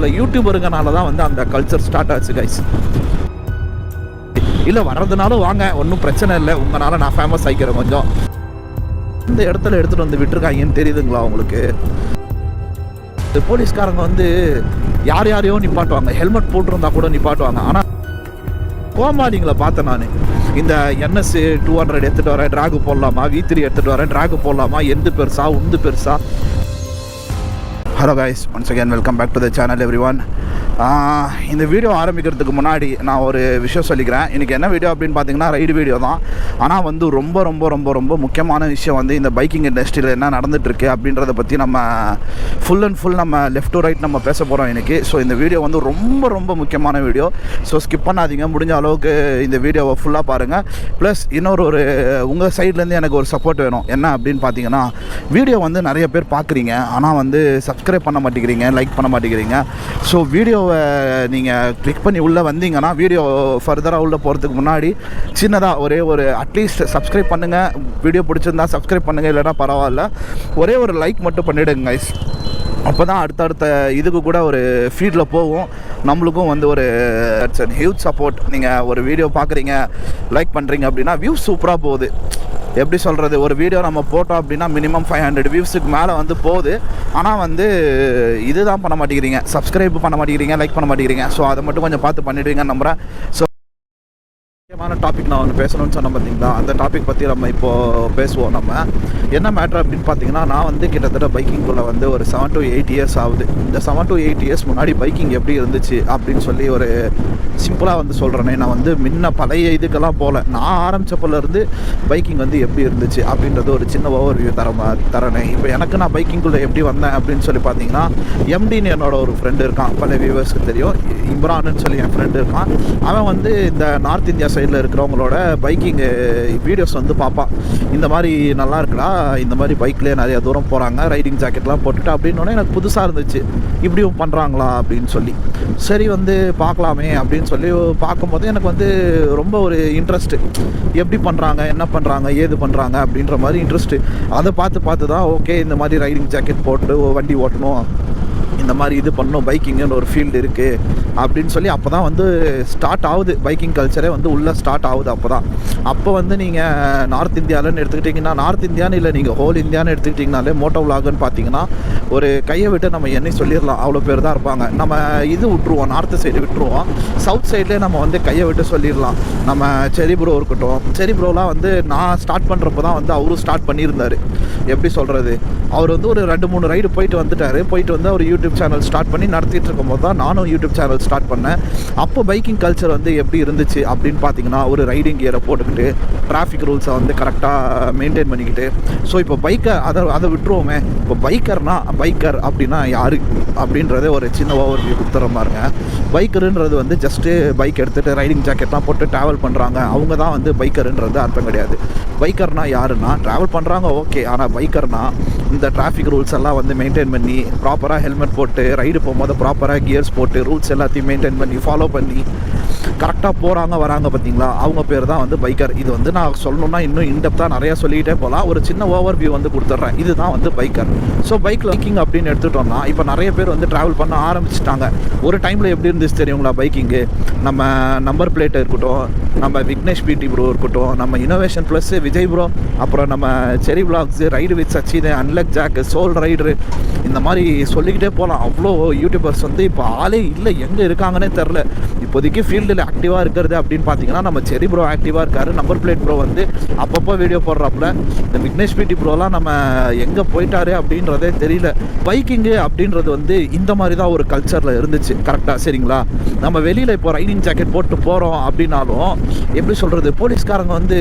சில யூடியூபருங்கனால தான் வந்து அந்த கல்ச்சர் ஸ்டார்ட் ஆச்சு கைஸ். இல்லை வர்றதுனாலும் வாங்க, ஒன்றும் பிரச்சனை இல்லை, உங்களால் நான் ஃபேமஸ் ஆகிக்கிறேன். கொஞ்சம் இந்த இடத்துல எடுத்துகிட்டு வந்து விட்டுருக்காங்கன்னு தெரியுதுங்களா உங்களுக்கு? இந்த போலீஸ்காரங்க வந்து யார் யாரையோ நிப்பாட்டுவாங்க, ஹெல்மெட் போட்டிருந்தா கூட நிப்பாட்டுவாங்க. ஆனால் கோமாளிங்களை பார்த்தேன் நான். இந்த NS 200 எடுத்துகிட்டு வரேன், ட்ராகு போடலாமா, V3 எடுத்துகிட்டு வரேன், ட்ராகு போடலாமா, எந்த பெருசா உந்து பெருசா. Hello guys, once again welcome back to the channel everyone. இந்த வீடியோ ஆரம்பிக்கிறதுக்கு முன்னாடி நான் ஒரு விஷயம் சொல்லிக்கிறேன். இன்றைக்கி என்ன வீடியோ அப்படின்னு பார்த்தீங்கன்னா ரைடு வீடியோ தான். ஆனால் வந்து ரொம்ப ரொம்ப ரொம்ப ரொம்ப முக்கியமான விஷயம் வந்து இந்த பைக்கிங் இண்டஸ்ட்ரியில் என்ன நடந்துகிட்ருக்கு அப்படின்றத பற்றி நம்ம ஃபுல் அண்ட் ஃபுல் நம்ம லெஃப்ட் டு ரைட் நம்ம பேச போகிறோம் இன்றைக்கி. ஸோ இந்த வீடியோ வந்து ரொம்ப ரொம்ப முக்கியமான வீடியோ. ஸோ ஸ்கிப் பண்ணாதீங்க, முடிஞ்ச அளவுக்கு இந்த வீடியோவை ஃபுல்லாக பாருங்கள். ப்ளஸ் இன்னொரு உங்கள் சைட்லேருந்து எனக்கு ஒரு சப்போர்ட் வேணும். என்ன அப்படின்னு பார்த்தீங்கன்னா, வீடியோ வந்து நிறைய பேர் பார்க்குறீங்க, ஆனால் வந்து சப்ஸ்கிரைப் பண்ண மாட்டேங்கிறீங்க, லைக் பண்ண மாட்டேங்கிறீங்க. ஸோ வீடியோவை நீங்கள் கிளிக் பண்ணி உள்ளே வந்தீங்கன்னா, வீடியோ ஃபர்தராக உள்ளே போகிறதுக்கு முன்னாடி சின்னதாக ஒரு அட்லீஸ்ட் சப்ஸ்கிரைப் பண்ணுங்கள். வீடியோ பிடிச்சிருந்தா சப்ஸ்கிரைப் பண்ணுங்கள், இல்லைனா பரவாயில்ல, ஒரே ஒரு லைக் மட்டும் பண்ணிவிடுங்க கைஸ். அப்போ தான் அடுத்தடுத்த இதுக்கு கூட ஒரு ஃபீல்டில் போகும், நம்மளுக்கும் வந்து ஒரு ஹியூஜ் சப்போர்ட். நீங்கள் ஒரு வீடியோ பார்க்குறீங்க, லைக் பண்ணுறீங்க அப்படின்னா வியூஸ் சூப்பராக போகுது. எப்படி சொல்கிறது, ஒரு வீடியோ நம்ம போட்டோம் அப்படின்னா மினிமம் 500 வியூஸுக்கு மேலே வந்து போகுது. ஆனால் வந்து இதுதான் பண்ண மாட்டேங்கிறீங்க, சப்ஸ்கிரைப் பண்ண மாட்டேங்கிறீங்க, லைக் பண்ண மாட்டேங்கிறீங்க. ஸோ அதை மட்டும் கொஞ்சம் பார்த்து பண்ணிவிடுவீங்கன்னு நம்புகிறேன். ஸோ முக்கியமான டாபிக் நான் ஒன்று பேசணும்னு சொன்னேன் பார்த்தீங்களா, அந்த டாபிக் பற்றி நம்ம இப்போது பேசுவோம். நம்ம என்ன மேட்ரு அப்படின்னு பார்த்தீங்கன்னா, நான் வந்து கிட்டத்தட்ட பைக்கிங்குள்ளே வந்து ஒரு 7 to 8 இயர்ஸ் ஆகுது. இந்த 7 to 8 இயர்ஸ் முன்னாடி பைக்கிங் எப்படி இருந்துச்சு அப்படின்னு சொல்லி ஒரு சிம்பிளாக வந்து சொல்கிறேனே. நான் வந்து முன்ன பழைய இதுக்கெல்லாம் போகல, நான் ஆரம்பித்தப்போலேருந்து பைக்கிங் வந்து எப்படி இருந்துச்சு அப்படின்றது ஒரு சின்ன ஓவர்வியூ தரேனே. இப்போ எனக்கு நான் பைக்கிங்குள்ளே எப்படி வந்தேன் அப்படின்னு சொல்லி பார்த்தீங்கன்னா, எம்டின்னு என்னோட ஒரு ஃப்ரெண்டு இருக்கான், பல வியூவர்ஸ்க்கு தெரியும், இம்ரான்னு சொல்லி என் ஃப்ரெண்டு இருக்கான். அவன் வந்து இந்த நார்த் இந்தியா சைடில் இருக்கிறவங்களோட பைக்கிங் வீடியோஸ் வந்து பார்ப்பான். இந்த மாதிரி நல்லா இருக்குடா, இந்த மாதிரி பைக்லேயே நிறைய தூரம் போகிறாங்க, ரைடிங் ஜாக்கெட்லாம் போட்டுட்டு அப்படின்னோடனே எனக்கு புதுசாக இருந்துச்சு, இப்படியும் பண்ணுறாங்களா அப்படின்னு சொல்லி. சரி வந்து பார்க்கலாமே அப்படின்னு சொல்லி பார்க்கும்போது எனக்கு வந்து ரொம்ப ஒரு இன்ட்ரெஸ்ட்டு, எப்படி பண்ணுறாங்க, என்ன பண்ணுறாங்க, ஏது பண்ணுறாங்க அப்படின்ற மாதிரி இன்ட்ரெஸ்ட்டு. அதை பார்த்து தான் ஓகே, இந்த மாதிரி ரைடிங் ஜாக்கெட் போட்டு வண்டி ஓட்டணும், இந்த மாதிரி இது பண்ணணும், பைக்கிங்குன்னு ஒரு ஃபீல்டு இருக்குது அப்படின்னு சொல்லி அப்போ தான் வந்து ஸ்டார்ட் ஆகுது. பைக்கிங் கல்ச்சரே வந்து உள்ளே ஸ்டார்ட் ஆகுது அப்போ வந்து நீங்கள் நார்த் இந்தியாவில்னு எடுத்துக்கிட்டிங்கன்னா, நார்த் இந்தியான்னு இல்லை, நீங்கள் ஹோல் இந்தியான்னு எடுத்துக்கிட்டிங்கனாலே மோட்டோ விலாகுன்னு பார்த்தீங்கன்னா ஒரு கையை விட்டு நம்ம என்னை சொல்லிடலாம், அவ்வளோ பேர் தான் இருப்பாங்க. நம்ம இது விட்டுருவோம், நார்த்து சைடு விட்டுருவோம், சவுத் சைட்லேயே நம்ம வந்து கையை விட்டு சொல்லிடலாம். நம்ம செரி ப்ரோ இருக்கட்டும், செரி ப்ரோலாம் வந்து நான் ஸ்டார்ட் பண்ணுறப்போ தான் வந்து அவரும் ஸ்டார்ட் பண்ணியிருந்தார். எப்படி சொல்கிறது, அவர் வந்து ஒரு 2-3 ரைடு போயிட்டு வந்து அவர் யூடியூப் சேனல் ஸ்டார்ட் பண்ணி நடத்திட்டு இருக்கும்போது தான் நானும் யூடியூப் சேனல் ஸ்டார்ட் பண்ணேன். அப்போ பைக்கிங் கல்ச்சர் வந்து எப்படி இருந்துச்சு அப்படின்னு பார்த்தீங்கன்னா, ஒரு ரைடிங் கியரை போட்டுக்கிட்டு டிராஃபிக் ரூல்ஸை வந்து கரெக்டாக மெயின்டைன் பண்ணிக்கிட்டு. ஸோ இப்போ அதை விட்டுருவோமே, இப்போ பைக்கர் அப்படின்னா யார் அப்படின்றத ஒரு சின்ன ஓவர்வியூ கொடுத்துற பாருங்க. பைக்கருன்றது வந்து ஜஸ்ட்டு பைக் எடுத்துகிட்டு ரைடிங் ஜாக்கெட்லாம் போட்டு ட்ராவல் பண்ணுறாங்க, அவங்க தான் வந்து பைக்கருன்றது அர்த்தம் கிடையாது. பைக்கர்னால் யாருன்னா ட்ராவல் பண்ணுறாங்க ஓகே, ஆனால் பைக்கர்னால் இந்த டிராஃபிக் ரூல்ஸ் எல்லாம் வந்து மெயின்டைன் பண்ணி, ப்ராப்பராக ஹெல்மெட் போட்டு, ரைடு போகும்போது ப்ராப்பராக கியர்ஸ் போட்டு, ரூல்ஸ் எல்லாத்தையும் மெயின்டைன் பண்ணி ஃபாலோ பண்ணி கரெக்டாக போகிறாங்க வராங்க பார்த்தீங்களா, அவங்க பேர் தான் வந்து பைக்கர். இது வந்து நான் சொல்லணுன்னா இன்னும் இன்டெப்த்தாக நிறையா சொல்லிக்கிட்டே போகலாம், ஒரு சின்ன ஓவர் வியூ வந்து கொடுத்துட்றேன். இதுதான் வந்து பைக்கர். ஸோ பைக்கிங் அப்படின்னு எடுத்துகிட்டோம்னா, இப்போ நிறைய பேர் வந்து ட்ராவல் பண்ண ஆரம்பிச்சிட்டாங்க. ஒரு டைமில் எப்படி இருந்துச்சு தெரியுங்களா பைக்கிங்கு, நம்ம நம்பர் பிளேட் இருக்கட்டும், நம்ம விக்னேஷ் பிடி ப்ரோ இருக்கட்டும், நம்ம இனோவேஷன் ப்ளஸ் விஜய் ப்ரோ, அப்புறம் நம்ம செரி விலாக்ஸு, ரைடு வித் சச்சின், அன்லக் ஜாக்கு, சோல் ரைடரு, இந்த மாதிரி சொல்லிக்கிட்டே போகலாம். அவ்வளோ யூடியூபர்ஸ் வந்து இப்போ ஆளே இல்லை, எங்கே இருக்காங்கன்னே தெரில. இப்போதைக்கு ஃபீல்டில் ஆக்டிவாக இருக்கிறது அப்படின்னு பார்த்தீங்கன்னா, நம்ம செரி ப்ரோ ஆக்டிவாக இருக்கார், நம்பர் பிளேட் ப்ரோ வந்து அப்பப்போ வீடியோ போடுறாப்புல. இந்த விக்னேஷ் பிடி ப்ரோலாம் நம்ம எங்கே போயிட்டாரு அப்படின்றதே தெரியல. பைக்கிங்கு அப்படின்றது வந்து இந்த மாதிரி தான் ஒரு கல்ச்சரில் இருந்துச்சு கரெக்டாக, சரிங்களா? நம்ம வெளியில் இப்போ ரைடிங் ஜாக்கெட் போட்டு போகிறோம் அப்படின்னாலும் எப்படி சொல்கிறது, போலீஸ்காரங்க வந்து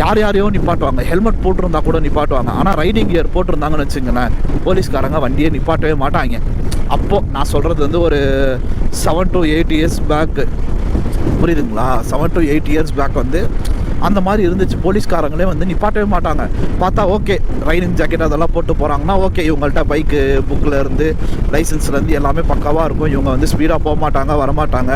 யாரையோ நிப்பாட்டுவாங்க, ஹெல்மெட் போட்டிருந்தா கூட நிப்பாட்டுவாங்க. ஆனால் ரைடிங் கியர் போட்டிருந்தாங்கன்னு வச்சுங்களேன், போலீஸ்காரங்க வண்டியை நிப்பாட்டவே மாட்டாங்க. அப்போது நான் சொல்கிறது வந்து ஒரு 7 to 8 இயர்ஸ் பேக்கு, புரியுதுங்களா? 7 to 8 இயர்ஸ் பேக் வந்து அந்த மாதிரி இருந்துச்சு. போலீஸ்காரங்களே வந்து நிப்பாட்டவே மாட்டாங்க. பார்த்தா ஓகே ரைடிங் ஜாக்கெட் அதெல்லாம் போட்டு போகிறாங்கன்னா ஓகே, இவங்கள்ட்ட பைக்கு புக்கில் இருந்து லைசன்ஸ்லேருந்து எல்லாமே பக்காவாக இருக்கும். இவங்க வந்து ஸ்பீடாக போக மாட்டாங்க, வரமாட்டாங்க.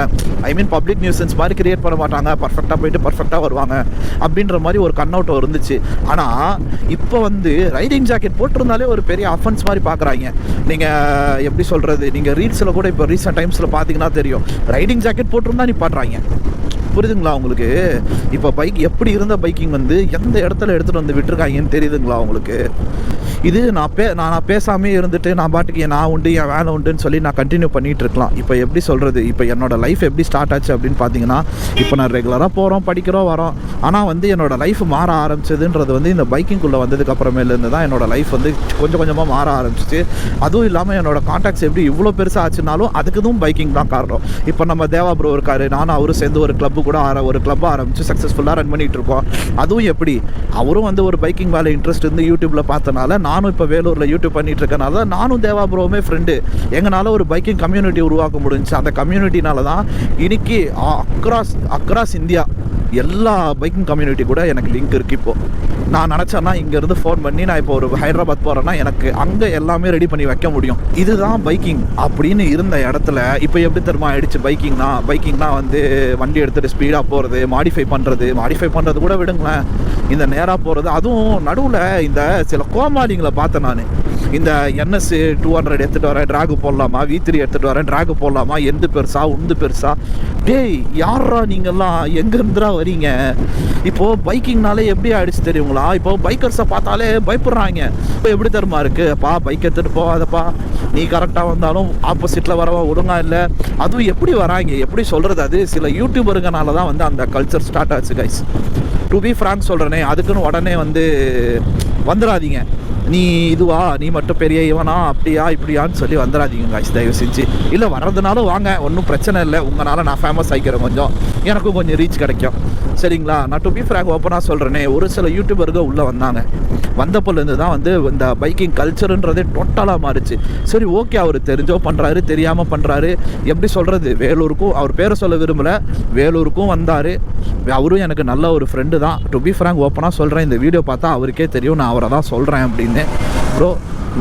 ஐ மீன் பப்ளிக் நியூசன்ஸ் மாதிரி கிரியேட் பண்ண மாட்டாங்க, பர்ஃபெக்டாக போயிட்டு பர்ஃபெக்டாக வருவாங்க அப்படின்ற மாதிரி ஒரு கண்ணோட்டம் இருந்துச்சு. ஆனால் இப்போ வந்து ரைடிங் ஜாக்கெட் போட்டிருந்தாலே ஒரு பெரிய அஃபென்ஸ் மாதிரி பார்க்குறாங்க. நீங்கள் எப்படி சொல்கிறது, நீங்கள் ரீல்ஸில் கூட இப்போ ரீசெண்ட் டைம்ஸில் பார்த்தீங்கன்னா தெரியும், ரைடிங் ஜாக்கெட் போட்டிருந்தா நிப்பாட்டுறாங்க. புரியுதுங்களா உங்களுக்கு? இப்போ பைக் எப்படி இருந்த பைக்கிங் வந்து எந்த இடத்துல எடுத்துகிட்டு வந்து விட்டுருக்காங்கன்னு தெரியுதுங்களா உங்களுக்கு? இது நான் பேசாமே இருந்துட்டு நான் பாட்டுக்கு நான் உண்டு என் வேலை உண்டுன்னு சொல்லி நான் கண்டினியூ பண்ணிகிட்டு இருக்கலாம். இப்போ எப்படி சொல்கிறது, இப்போ என்னோடய லைஃப் எப்படி ஸ்டார்ட் ஆச்சு அப்படின்னு பார்த்தீங்கன்னா, இப்போ நான் ரெகுலராக போகிறோம், படிக்கிறோம், வரோம். ஆனால் வந்து என்னோடய லைஃப் மாற ஆரம்பிச்சதுன்றது வந்து இந்த பைக்கிங்குள்ளே வந்ததுக்கு அப்புறமேலேருந்து தான் என்னோடய லைஃப் வந்து கொஞ்சம் கொஞ்சமாக மாற ஆரம்பிச்சிச்சு. அதுவும் இல்லாமல் என்னோடய கான்டாக்ட்ஸ் எப்படி இவ்வளோ பெருசாக ஆச்சுனாலும் அதுக்குதும் பைக்கிங் தான் காரணம். இப்போ நம்ம தேவா ப்ரோ இருக்கார், நானும் அவரும் சேர்ந்து ஒரு கிளப்பு கூட ஒரு கிளப்பாக ஆரம்பித்து சக்ஸஸ்ஃபுல்லாக ரன் பண்ணிகிட்டு இருக்கோம். அதுவும் எப்படி, அவரும் வந்து ஒரு பைக்கிங் மேலே இன்ட்ரெஸ்ட் இருந்து யூடியூப்பில் பார்த்தனால, நானும் இப்போ வேலூரில் யூடியூப் பண்ணிட்டு இருக்கனால நானும் தேவா ப்ரோவுமே ஃப்ரெண்டு. எங்களால் ஒரு பைக்கிங் கம்யூனிட்டி உருவாக்க முடிஞ்சுச்சு. அந்த கம்யூனிட்டினால தான் இன்னைக்கு அக்ராஸ் இந்தியா எல்லா பைக்கிங் கம்யூனிட்டி கூட எனக்கு லிங்க் இருக்குது. இப்போது நான் நினச்சேன்னா இங்கேருந்து ஃபோன் பண்ணி நான் இப்போ ஒரு ஹைதராபாத் போகிறேன்னா எனக்கு அங்கே எல்லாமே ரெடி பண்ணி வைக்க முடியும். இதுதான் பைக்கிங் அப்படின்னு இருந்த இடத்துல இப்போ எப்படி தெரியுமா ஆயிடுச்சு பைக்கிங்னா வந்து வண்டி எடுத்துகிட்டு ஸ்பீடாக போகிறது, மாடிஃபை பண்ணுறது கூட விடுங்களேன், இந்த நேராக போகிறது. அதுவும் நடுவில் இந்த சில கோமாளிங்களை பார்த்தேன் நான். இந்த NS 200 எடுத்துகிட்டு வரேன், ட்ராகு போடலாமா, V3 எடுத்துகிட்டு வரேன், ட்ராகு போடலாமா, எந்த பெருசா உந்து பெருசா. டேய் யாரா நீங்கள்லாம், எங்கேருந்துடா வரீங்க? இப்போது பைக்கிங்னாலே எப்படி ஆகிடுச்சு தெரியுங்களா? இப்போது பைக்கர்ஸை பார்த்தாலே பயப்படுறாங்க. இப்போ எப்படி தருமா இருக்குப்பா, பைக் எடுத்துகிட்டு போகாதப்பா, நீ கரெக்டாக வந்தாலும் ஆப்போசிட்டில் வரவா ஒழுங்கா இல்லை. அதுவும் எப்படி வராங்க, எப்படி சொல்கிறது, அது சில யூடியூபருங்கனால தான் வந்து அந்த கல்ச்சர் ஸ்டார்ட் ஆச்சு கைஸ். டு பி ஃப்ராங்க் சொல்கிறேனே, அதுக்குன்னு உடனே வந்து வந்துடாதீங்க, நீ இதுவா, நீ மட்டும் பெரிய இவனா அப்படியா இப்படியான்னு சொல்லி வந்துடாதீங்க காய்ச்சி, தயவு செஞ்சு. இல்லை வர்றதுனாலும் வாங்க, ஒன்றும் பிரச்சனை இல்லை. உங்களால் நான் ஃபேமஸ் ஆகிக்கிறேன், எனக்கும் கொஞ்சம் ரீச் கிடைக்கும், சரிங்களா? நான் டு பி ஃப்ராங்க் ஓப்பனாக சொல்கிறேனே, ஒரு சில யூடியூபர்கள் உள்ளே வந்தாங்க. வந்தப்போலேருந்து தான் வந்து இந்த பைக்கிங் கல்ச்சருன்றதே டோட்டலாக மாறிச்சு. சரி ஓகே, அவர் தெரிஞ்சோ பண்ணுறாரு, தெரியாமல் பண்ணுறாரு, எப்படி சொல்கிறது, வேலூருக்கும், அவர் பேரை சொல்ல விரும்பலை, வேலூருக்கும் வந்தார். அவரும் எனக்கு நல்ல ஒரு ஃப்ரெண்டு தான். டு பி ஃப்ராங்க் ஓப்பனாக சொல்கிறேன், இந்த வீடியோ பார்த்தா அவருக்கே தெரியும் நான் அவரை தான் சொல்கிறேன் அப்படின்னு. ப்ரோ,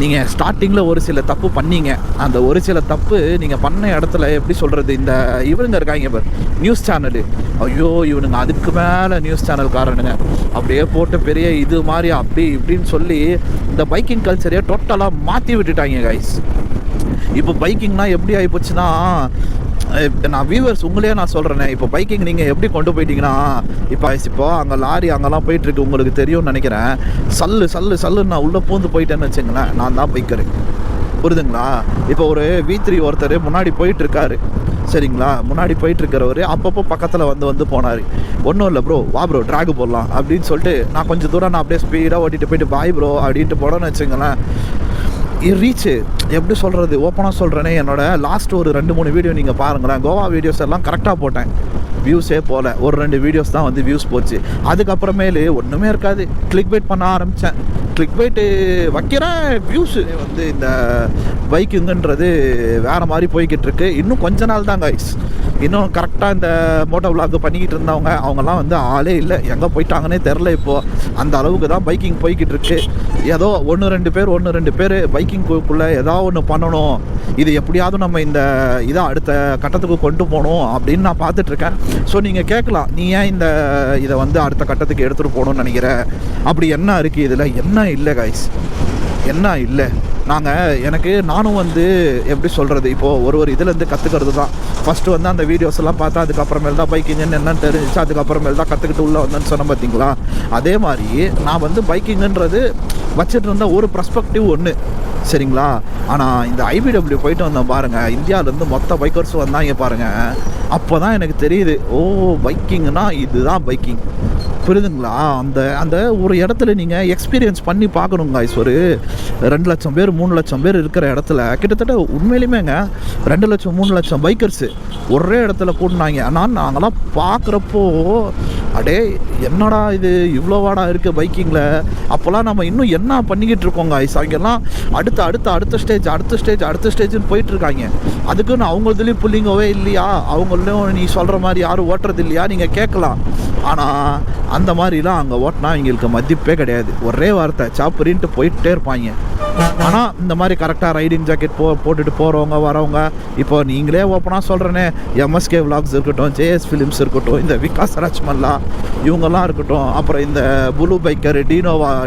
நீங்கள் ஸ்டார்டிங்கில் ஒரு சில தப்பு பண்ணீங்க. அந்த ஒரு சில தப்பு நீங்கள் பண்ண இடத்துல எப்படி சொல்கிறது, இந்த இவனுங்க இருக்காங்க பார், நியூஸ் சேனலு, ஐயோ இவனுங்க அதுக்கு மேலே நியூஸ் சேனல்காரனுங்க அப்படியே போட்டு பெரிய இது மாதிரி அப்படி இப்படின்னு சொல்லி இந்த பைக்கிங் கல்ச்சரையே டோட்டலாக மாற்றி விட்டுட்டாங்க கைஸ். இப்போ பைக்கிங்னா எப்படி ஆகிப்போச்சுன்னா, நான் வியூவர்ஸ் உங்களே நான் சொல்கிறேனே, இப்போ பைக்கிங் நீங்கள் எப்படி கொண்டு போயிட்டீங்கன்னா, இப்போ அங்கே லாரி அங்கெல்லாம் போயிட்டுருக்கு, உங்களுக்கு தெரியும்னு நினைக்கிறேன். சல்லுன்னு நான் உள்ளே பூந்து போயிட்டேன்னு வச்சுங்களேன், நான் தான் பைக்கரு, புரியுதுங்களா? இப்போ ஒரு V3 ஒருத்தர் முன்னாடி போயிட்டுருக்காரு, சரிங்களா? முன்னாடி போயிட்டுருக்கிறவர் அப்பப்போ பக்கத்தில் வந்து போனார். ஒன்றும் இல்லை ப்ரோ, வா ப்ரோ ட்ராகு போடலாம் அப்படின்னு சொல்லிட்டு நான் கொஞ்சம் தூரம் நான் அப்படியே ஸ்பீடாக ஓட்டிகிட்டு போயிட்டு பாய் ப்ரோ அப்படின்ட்டு போனோன்னு வச்சுங்களேன். ரீச்சு எப்படி சொல்கிறது, ஓப்பனாக சொல்கிறேனே, என்னோடய லாஸ்ட் ஒரு 2-3 வீடியோ நீங்கள் பாருங்களேன், கோவா வீடியோஸ் எல்லாம் கரெக்டாக போட்டேன், வியூஸே போகல. ஒரு 2 வீடியோஸ் தான் வந்து வியூஸ் போச்சு. அதுக்கப்புறமேலு ஒன்றுமே இருக்காது, கிளிக் பைட் பண்ண ஆரம்பித்தேன். கிளிக் பைட்டு வைக்கிறேன், வியூஸு வந்து இந்த பைக்குங்கன்றது வேறு மாதிரி போய்கிட்டு இருக்கு. இன்னும் கொஞ்ச நாள் தான் கைஸ், இன்னும் கரெக்டாக இந்த மோட்டோ விளாக் பண்ணிக்கிட்டு இருந்தவங்க அவங்கெல்லாம் வந்து ஆளே இல்லை, எங்கே போயிட்டாங்கன்னே தெரில. இப்போது அந்த அளவுக்கு தான் பைக்கிங் போய்கிட்டு இருக்கு. ஏதோ 1-2 பேர் பைக்கிங்குள்ளே ஏதாவது ஒன்று பண்ணணும், இது எப்படியாவது நம்ம இந்த இதை அடுத்த கட்டத்துக்கு கொண்டு போகணும் அப்படின்னு நான் பார்த்துட்ருக்கேன். ஸோ நீங்கள் கேட்கலாம், நீ ஏன் இதை வந்து அடுத்த கட்டத்துக்கு எடுத்துகிட்டு போகணும்னு நினைக்கிற, அப்படி என்ன இருக்குது இதில்? என்ன இல்லை கைஸ், என்ன இல்லை. நானும் வந்து எப்படி சொல்கிறது, இப்போது ஒரு இதுலேருந்து கற்றுக்கிறது தான். ஃபஸ்ட்டு வந்து அந்த வீடியோஸ் எல்லாம் பார்த்தா அதுக்கப்புறமேல் தான் பைக்கிங் என்னன்னு தெரிஞ்சிச்சு, அதுக்கப்புறமேல் தான் கற்றுக்கிட்டு உள்ளே வந்தேன்னு சொன்னேன் பார்த்தீங்களா? அதே மாதிரி நான் வந்து பைக்கிங்குன்றது வச்சுட்டு இருந்த ஒரு பர்ஸ்பெக்டிவ் ஒன்று, சரிங்களா? ஆனால் இந்த IBW போயிட்டு வந்தேன் பாருங்கள், இந்தியாவிலேருந்து மொத்த பைக்கர்ஸும் வந்தாங்க பாருங்கள். அப்போ தான் எனக்கு தெரியுது, ஓ பைக்கிங்னா இதுதான் பைக்கிங், புரியுதுங்களா? அந்த ஒரு இடத்துல நீங்கள் எக்ஸ்பீரியன்ஸ் பண்ணி பார்க்கணும் காய்ஸ். ஒரு 2 லட்சம் பேர் 3 லட்சம் பேர் இருக்கிற இடத்துல கிட்டத்தட்ட உண்மையிலுமேங்க 2 லட்சம் 3 லட்சம் பைக்கர்ஸு ஒரே இடத்துல கூட்டினாங்க. ஆனால் நாங்களாம் பார்க்குறப்போ அடே என்னடா இது இவ்வளோ வாடா இருக்குது பைக்கிங்கில். அப்போல்லாம் நம்ம இன்னும் என்ன பண்ணிக்கிட்டு இருக்கோங்க ஐஸ். அங்கெல்லாம் அடுத்த ஸ்டேஜ்னு போயிட்டுருக்காங்க. அதுக்குன்னு அவங்களதுலேயும் புள்ளிங்கவே இல்லையா, அவங்களையும் நீ சொல்கிற மாதிரி யாரும் ஓட்டுறது இல்லையா நீங்கள் கேட்கலாம். ஆனால் அந்த மாதிரிலாம் அங்கே ஓட்டினா எங்களுக்கு மதிப்பே கிடையாது. ஒரே வார்த்தை சாப்பிரின்ட்டு போயிட்டே இருப்பாங்க. ஆனால் இந்த மாதிரி கரெக்டாக ரைடிங் ஜாக்கெட் போட்டுட்டு போகிறவங்க வரவங்க, இப்போ நீங்களே ஓப்பனாக சொல்கிறேனே, எம்எஸ்கே விலாக்ஸ் இருக்கட்டும், ஜேஎஸ் ஃபிலிம்ஸ் இருக்கட்டும், இந்த விகாஸ் ராஜ்மல்லா இவங்கெல்லாம் இருக்கட்டும், அப்புறம் இந்த புளு பைக்கர்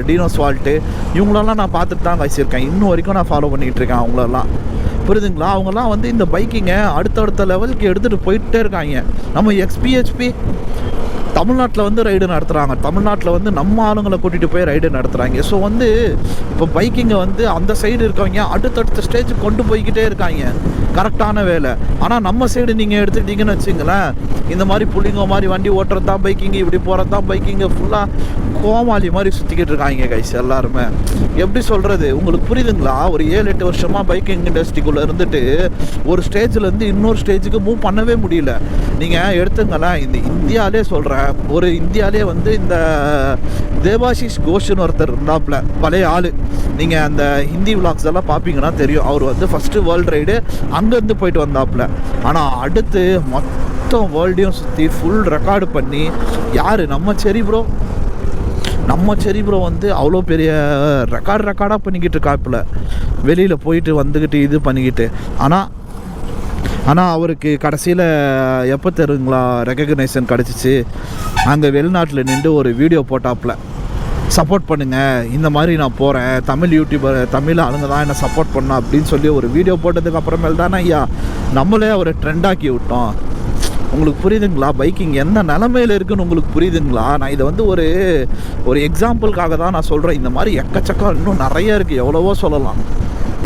டீனோஸ்வால்ட்டு இவங்களெல்லாம் நான் பார்த்துட்டு தான் வச்சிருக்கேன். இன்னும் வரைக்கும் நான் ஃபாலோ பண்ணிகிட்டு இருக்கேன் அவங்களெல்லாம். புரியுதுங்களா? அவங்கெல்லாம் வந்து இந்த பைக்கிங்கை அடுத்தடுத்த லெவலுக்கு எடுத்துகிட்டு போயிட்டே இருக்காங்க. நம்ம எக்ஸ்பிஹெச்பி தமிழ்நாட்டில் வந்து ரைடு நடத்துகிறாங்க. தமிழ்நாட்டில் வந்து நம்ம ஆளுங்களை கூட்டிகிட்டு போய் ரைடு நடத்துகிறாங்க. ஸோ வந்து இப்போ பைக்கிங்கை வந்து அந்த சைடு இருக்கவங்க அடுத்தடுத்த ஸ்டேஜுக்கு கொண்டு போய்கிட்டே இருக்காங்க. கரெக்டான வேலை. ஆனால் நம்ம சைடு நீங்கள் எடுத்துக்கிட்டிங்கன்னு வச்சுங்களேன், இந்த மாதிரி புள்ளிங்க மாதிரி வண்டி ஓட்டுறது தான் பைக்கிங்கு, இப்படி போகிறது தான் பைக்கிங்கு, ஃபுல்லாக கோமாளி மாதிரி சுற்றிக்கிட்டு இருக்காங்க கைஸ் எல்லாருமே. எப்படி சொல்கிறது உங்களுக்கு புரியுதுங்களா? ஒரு 7-8 வருஷமாக பைக்கிங் இண்டஸ்ட்ரிக்குள்ளே இருந்துட்டு ஒரு ஸ்டேஜ்லேருந்து இன்னொரு ஸ்டேஜுக்கு மூவ் பண்ணவே முடியல. நீங்கள் எடுத்துங்களேன், இந்த இந்தியாவிலே சொல்கிறேன், ஒரு இந்தியாவிலே வந்து இந்த தேவாஷிஷ் கோஷ்னு ஒருத்தர் இருந்தாப்புல, பழைய ஆள். நீங்கள் அந்த ஹிந்தி விலாக்ஸ் எல்லாம் பார்ப்பீங்கன்னா தெரியும். அவர் வந்து ஃபஸ்ட்டு வேர்ல்டு ரைடு அங்கேருந்து போயிட்டு வந்தாப்புல. ஆனால் அடுத்து மொத்தம் வேர்ல்டையும் சுற்றி ஃபுல் ரெக்கார்டு பண்ணி யார் நம்ம செரி ப்ரோ வந்து அவ்வளோ பெரிய ரெக்கார்டாக பண்ணிக்கிட்டு இருக்காப்புல, வெளியில் போயிட்டு வந்துக்கிட்டு இது பண்ணிக்கிட்டு. ஆனால் அவருக்கு கடைசியில் எப்போ தெரியுங்களா ரெகக்னைசேஷன் கிடச்சிச்சு? அங்கே வெளிநாட்டில் நின்று ஒரு வீடியோ போட்டாப்புல, சப்போர்ட் பண்ணுங்கள், இந்த மாதிரி நான் போகிறேன், தமிழ் யூடியூபர் தமிழ் ஆளுங்க தான் என்னை சப்போர்ட் பண்ணோம் அப்படின்னு சொல்லி ஒரு வீடியோ போட்டதுக்கு அப்புறமேல் தானே ஐயா நம்மளே அவரை ட்ரெண்டாக்கி விட்டோம். உங்களுக்கு புரியுதுங்களா? பைக்கிங் எந்த நிலமையில் இருக்குன்னு உங்களுக்கு புரியுதுங்களா? நான் இதை வந்து ஒரு எக்ஸாம்பிளுக்காக தான் நான் சொல்கிறேன். இந்த மாதிரி எக்கச்சக்கம் இன்னும் நிறைய இருக்குது, எவ்வளவோ சொல்லலாம்.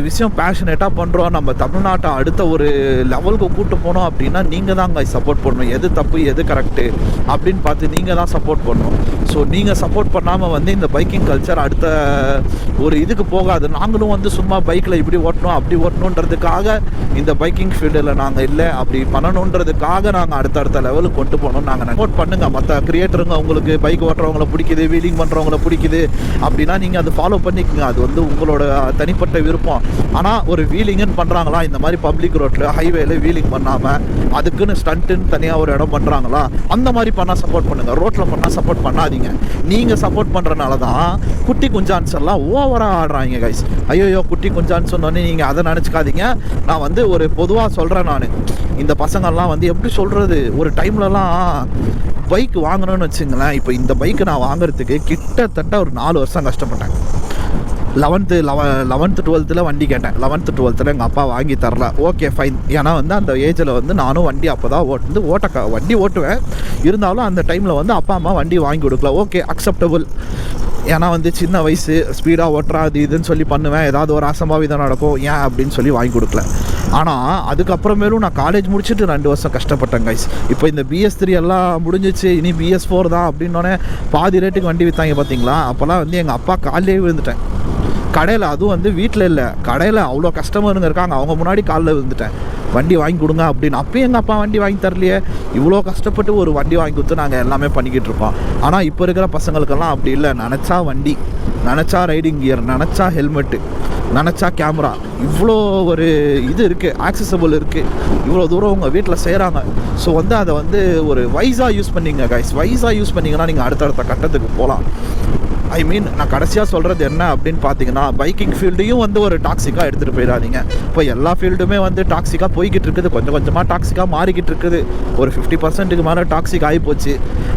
விஷயம் பேஷனேட்டாக பண்ணுறோம், நம்ம தமிழ்நாட்டை அடுத்த ஒரு லெவலுக்கு கூப்பிட்டு போனோம் அப்படின்னா நீங்கள் தான் அங்கே சப்போர்ட் பண்ணணும். எது தப்பு எது கரெக்டு அப்படின்னு பார்த்து நீங்கள் தான் சப்போர்ட் பண்ணணும். ஸோ நீங்கள் சப்போர்ட் பண்ணாமல் வந்து இந்த பைக்கிங் கல்ச்சர் அடுத்த ஒரு இதுக்கு போகாது. நாங்களும் வந்து சும்மா பைக்கில் இப்படி ஓட்டணும் அப்படி ஓட்டணுன்றதுக்காக இந்த பைக்கிங் ஃபீல்டில் நாங்கள் இல்லை, அப்படி பண்ணணுன்றதுக்காக நாங்கள் அடுத்தடுத்த லெவலுக்கு கொண்டு போகணும். நாங்கள் சப்போர்ட் பண்ணுங்கள். மற்ற கிரியேட்டருங்க உங்களுக்கு பைக் ஓட்டுறவங்கள பிடிக்குது, வீலிங் பண்ணுறவங்கள பிடிக்குது அப்படின்னா நீங்கள் அதை ஃபாலோ பண்ணிக்கோங்க. அது வந்து உங்களோட தனிப்பட்ட விருப்பம். ஆனால் ஒரு வீலிங்குன்னு பண்ணுறாங்களா, இந்த மாதிரி பப்ளிக் ரோட்டில் ஹைவேல வீலிங் பண்ணாமல் அதுக்குன்னு ஸ்டண்ட்டுன்னு தனியாக ஒரு இடம் பண்ணுறாங்களா, அந்த மாதிரி பண்ணால் சப்போர்ட் பண்ணுங்கள். ரோட்டில் பண்ணால் சப்போர்ட் பண்ணாதீங்க. நீங்கள் சப்போர்ட் பண்ணுறனால தான் குட்டி குஞ்சான்ஸ் எல்லாம் ஓவராக ஆடுறாங்க கைஸ். ஐயோ குட்டி குஞ்சான்னு சொன்னோன்னே நீங்கள் அதை நினச்சிக்காதீங்க. நான் வந்து ஒரு பொதுவாக சொல்கிறேன், நான் இந்த பசங்கள்லாம் வந்து எப்படி சொல்கிறது, ஒரு டைம்லலாம் பைக் வாங்கணும்னு வச்சுங்களேன். இப்போ இந்த பைக்கு நான் வாங்குறதுக்கு கிட்டத்தட்ட ஒரு 4 வருஷம் கஷ்டப்பட்டேன். 11th 12th வண்டி கேட்டேன். 11th 12th எங்கள் அப்பா வாங்கி தரல. Okay fine. ஏன்னா வந்து அந்த ஏஜில் வந்து நானும் வண்டி அப்போ தான் வண்டி ஓட்டுவேன். இருந்தாலும் அந்த டைமில் வந்து அப்பா அம்மா வண்டி வாங்கி கொடுக்கல. Okay acceptable. ஏன்னா வந்து சின்ன வயசு ஸ்பீடாக ஓட்டுறா அது இதுன்னு சொல்லி பண்ணுவேன், ஏதாவது ஒரு அசம்பாவிதம் நடக்கும் ஏன் அப்படின்னு சொல்லி வாங்கி கொடுக்கல. ஆனால் அதுக்கப்புறமேலும் நான் காலேஜ் முடிச்சுட்டு 2 வருஷம் கஷ்டப்பட்டேன் கைஸ். இப்போ இந்த BS3 எல்லாம் முடிஞ்சிச்சு, இனி BS4 தான் அப்படின்னோடனே பாதி ரேட்டுக்கு வண்டி விற்றாங்க பார்த்தீங்களா. அப்போல்லாம் வந்து எங்கள் அப்பா காலையே விழுந்துட்டேன் கடையில். அதுவும் வந்து வீட்டில் இல்லை, கடையில் அவ்வளோ கஸ்டமருங்க இருக்காங்க, அவங்க முன்னாடி காலில் விழுந்துட்டேன். வண்டி வாங்கி கொடுங்க அப்படின்னு. அப்போயும் எங்கள் அப்பா வண்டி வாங்கி தரலையே. இவ்வளோ கஷ்டப்பட்டு ஒரு வண்டி வாங்கி கொடுத்து நாங்கள் எல்லாமே பண்ணிக்கிட்டு இருக்கோம். ஆனால் இப்போ இருக்கிற பசங்களுக்கெல்லாம் அப்படி இல்லை. நினச்சா வண்டி, நினச்சா ரைடிங் கியர், நினச்சா ஹெல்மெட்டு, நினச்சா கேமரா, இவ்வளோ ஒரு இது இருக்குது, ஆக்சசபிள் இருக்குது. இவ்வளோ தூரம் உங்கள் வீட்டில் செய்கிறாங்க. ஸோ வந்து அதை வந்து ஒரு வைஸாக யூஸ் பண்ணிங்க கைஸ். வைஸாக யூஸ் பண்ணிங்கன்னா நீங்கள் அடுத்தடுத்த கட்டத்துக்கு போகலாம். நான் கடைசியாக சொல்கிறது என்ன அப்படின்னு பார்த்தீங்கன்னா, பைக்கிங் ஃபீல்டையும் வந்து ஒரு டாக்ஸிக்காக எடுத்துகிட்டு போயிடாதீங்க. இப்போ எல்லா ஃபீல்டுமே வந்து டாக்ஸிக்காக போய்கிட்டு இருக்குது, கொஞ்சம் கொஞ்சமாக டாக்ஸிக்காக மாறிக்கிட்டு இருக்குது. ஒரு 50% மேலே டாக்ஸிக் ஆகிப்போச்சு.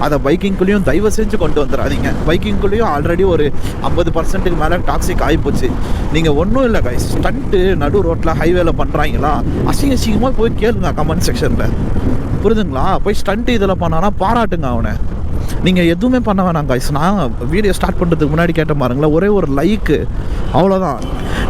அதை பைக்கிங்குள்ளேயும் தயவு செஞ்சு கொண்டு வந்துடாதீங்க. பைக்கிங்குள்ளேயும் ஆல்ரெடி ஒரு 50% மேலே டாக்ஸிக் ஆகிப்போச்சு. நீங்கள் ஒன்றும் இல்லை கைஸ், ஸ்டண்ட்டு நடு ரோட்டில் ஹைவேல பண்ணுறாங்களா, அசிங்கமாக போய் கேளுங்க கமெண்ட் செக்ஷனில். புரியுதுங்களா? போய் ஸ்டண்ட்டு இதில் பண்ணானா பாராட்டுங்க அவனை. நீங்கள் எதுவுமே பண்ண வேணாம் கைஸ். நான் வீடியோ ஸ்டார்ட் பண்ணுறதுக்கு முன்னாடி கேட்ட பாருங்களேன், ஒரே ஒரு லைக்கு, அவ்வளோதான்.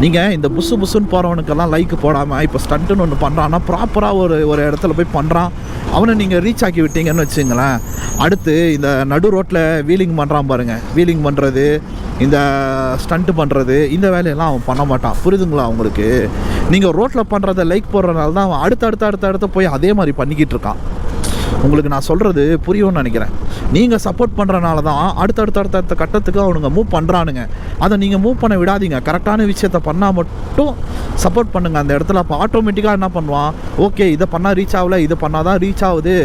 நீங்கள் இந்த புஸ்ஸுன்னு போகிறவனுக்கெல்லாம் லைக்கு போடாமல் இப்போ ஸ்டண்ட்டுன்னு ஒன்று பண்ணுறான்னா ப்ராப்பராக ஒரு இடத்துல போய் பண்ணுறான், அவனை நீங்கள் ரீச் ஆக்கி விட்டீங்கன்னு வச்சுங்களேன். அடுத்து இந்த நடு ரோட்டில் வீலிங் பண்ணுறான் பாருங்கள், வீலிங் பண்ணுறது, இந்த ஸ்டண்ட்டு பண்ணுறது, இந்த வேலையெல்லாம் அவன் பண்ண மாட்டான். புரியுதுங்களா உங்களுக்கு? நீங்கள் ரோட்டில் பண்ணுறத லைக் போடுறதுனால தான் அவன் அடுத்த போய் அதே மாதிரி பண்ணிக்கிட்டு இருக்கான். உங்களுக்கு நான் சொல்கிறது புரியும்னு நினைக்கிறேன். நீங்கள் சப்போர்ட் பண்ணுறனால தான் அடுத்த கட்டத்துக்கு அவனுங்க மூவ் பண்ணுறானுங்க. அதை நீங்கள் மூவ் பண்ண விடாதீங்க. கரெக்டான விஷயத்த பண்ணால் மட்டும் சப்போர்ட் பண்ணுங்கள் அந்த இடத்துல. அப்போ ஆட்டோமேட்டிக்காக என்ன பண்ணுவான், ஓகே இதை பண்ணால் ரீச் ஆகலை, இதை பண்ணால் தான் ரீச் ஆகுது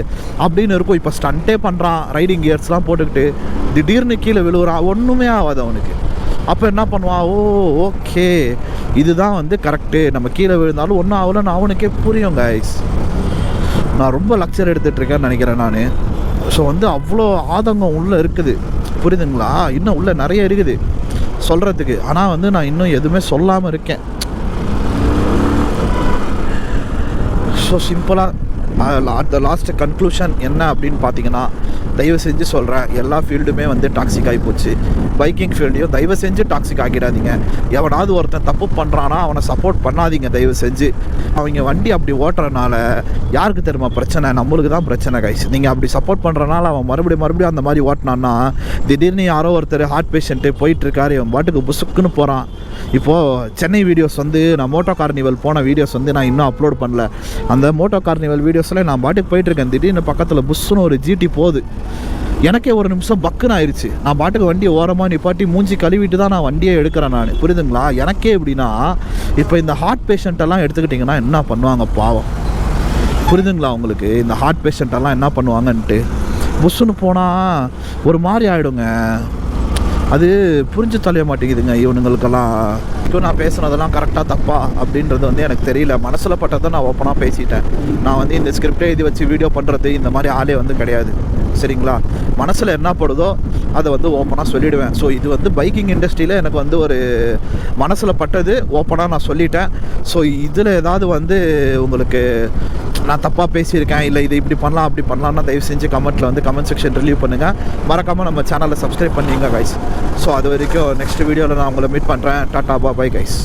அப்படின்னு இருக்கும். இப்போ ஸ்டண்ட்டே பண்ணுறான், ரைடிங் கியர்ஸ்லாம் போட்டுக்கிட்டு திடீர்னு கீழே விழுவுறான், ஒன்றுமே ஆகாது அவனுக்கு. அப்போ என்ன பண்ணுவான், ஓகே இதுதான் வந்து கரெக்டு, நம்ம கீழே விழுந்தாலும் ஒன்றும் ஆகலைன்னு அவனுக்கே புரியும் கைஸ். நான் ரொம்ப லக்சர் எடுத்துகிட்ருக்கேன்னு நினைக்கிறேன் நான். ஸோ வந்து அவ்வளோ ஆதங்கம் உள்ளே இருக்குது, புரியுதுங்களா? இன்னும் உள்ளே நிறைய இருக்குது சொல்கிறதுக்கு. ஆனால் வந்து நான் இன்னும் எதுவுமே சொல்லாமல் இருக்கேன். ஸோ சிம்பிளாக அந்த லாஸ்ட் கன்க்ளூஷன் என்ன அப்படின்னு பார்த்தீங்கன்னா, தயவு செஞ்சு சொல்கிறேன், எல்லா ஃபீல்டுமே வந்து டாக்ஸிக் ஆகி போச்சு. பைக்கிங் ஃபீல்டையும் தயவு செஞ்சு டாக்ஸிக் ஆகிடாதீங்க. எவனாவது ஒருத்தன் தப்பு பண்ணுறான்னா அவனை சப்போர்ட் பண்ணாதீங்க தயவு செஞ்சு. அவங்க வண்டி அப்படி ஓட்டுறதுனால யாருக்கு தெரியுமா பிரச்சனை? நம்மளுக்கு தான் பிரச்சனை கைஸ். நீங்கள் அப்படி சப்போர்ட் பண்ணுறனால அவன் மறுபடியும் அந்த மாதிரி ஓட்டினான்னா, திடீர்னு யாரோ ஒருத்தர் ஹார்ட் பேஷண்ட்டு போயிட்டுருக்காரு, இவன் பாட்டுக்கு புசுக்குன்னு போகிறான். இப்போது சென்னை வீடியோஸ் வந்து நான் மோட்டோ கார்னிவல் போன வீடியோஸ் வந்து நான் இன்னும் அப்லோட் பண்ணல. அந்த மோட்டோ கார்னிவல் வீடியோஸில் நான் பாட்டுக்கு போயிட்டுருக்கேன், திடீர்னு பக்கத்தில் புஷ்ஷுன்னு ஒரு ஜிடி போகுது. எனக்கே ஒரு நிமிஷம் பக்குன்னு ஆயிடுச்சு. நான் பாட்டுக்கு வண்டியை ஓரமாக நிப்பாட்டி மூஞ்சி கழுவிட்டு தான் நான் வண்டியை எடுக்கிறேன் நான், புரியுதுங்களா? எனக்கே எப்படின்னா, இப்போ இந்த ஹார்ட் பேஷண்ட்டெல்லாம் எடுத்துக்கிட்டிங்கன்னா என்ன பண்ணுவாங்க பாவம், புரியுதுங்களா உங்களுக்கு? இந்த ஹார்ட் பேஷண்ட்டெல்லாம் என்ன பண்ணுவாங்கன்ட்டு புஷ்ஷுன்னு போனால் ஒரு மாதிரி ஆகிடுங்க. அது புரிஞ்சு தொலைய மாட்டேங்குதுங்க இவனுங்களுக்கெல்லாம். இப்போ நான் பேசுனதெல்லாம் கரெக்டாக தப்பா அப்படின்றது வந்து எனக்கு தெரியல. மனசில் பட்டதை நான் ஓப்பனாக பேசிட்டேன். நான் வந்து இந்த ஸ்கிரிப்டை எழுதி வச்சு வீடியோ பண்ணுறது இந்த மாதிரி ஆளே வந்து கிடையாது, சரிங்களா? மனசில் என்ன படுதோ அதை வந்து ஓப்பனாக சொல்லிவிடுவேன். ஸோ இது வந்து பைக்கிங் இண்டஸ்ட்ரியில் எனக்கு வந்து ஒரு மனசில் பட்டது ஓப்பனாக நான் சொல்லிட்டேன். ஸோ இதில் ஏதாவது வந்து உங்களுக்கு நான் தப்பாக பேசியிருக்கேன், இல்லை இது இப்படி பண்ணலாம் அப்படி பண்ணலாம்னா தயவு செஞ்சு கமெண்ட்டில் வந்து கமெண்ட் செக்ஷன் ரிலீவ் பண்ணுங்கள். மறக்காமல் நம்ம சேனலை சப்ஸ்கிரைப் பண்ணிங்க கைஸ். ஸோ அது வரைக்கும் நெக்ஸ்ட் வீடியோவில் நான் உங்களை மீட் பண்ணுறேன். Tata bye guys.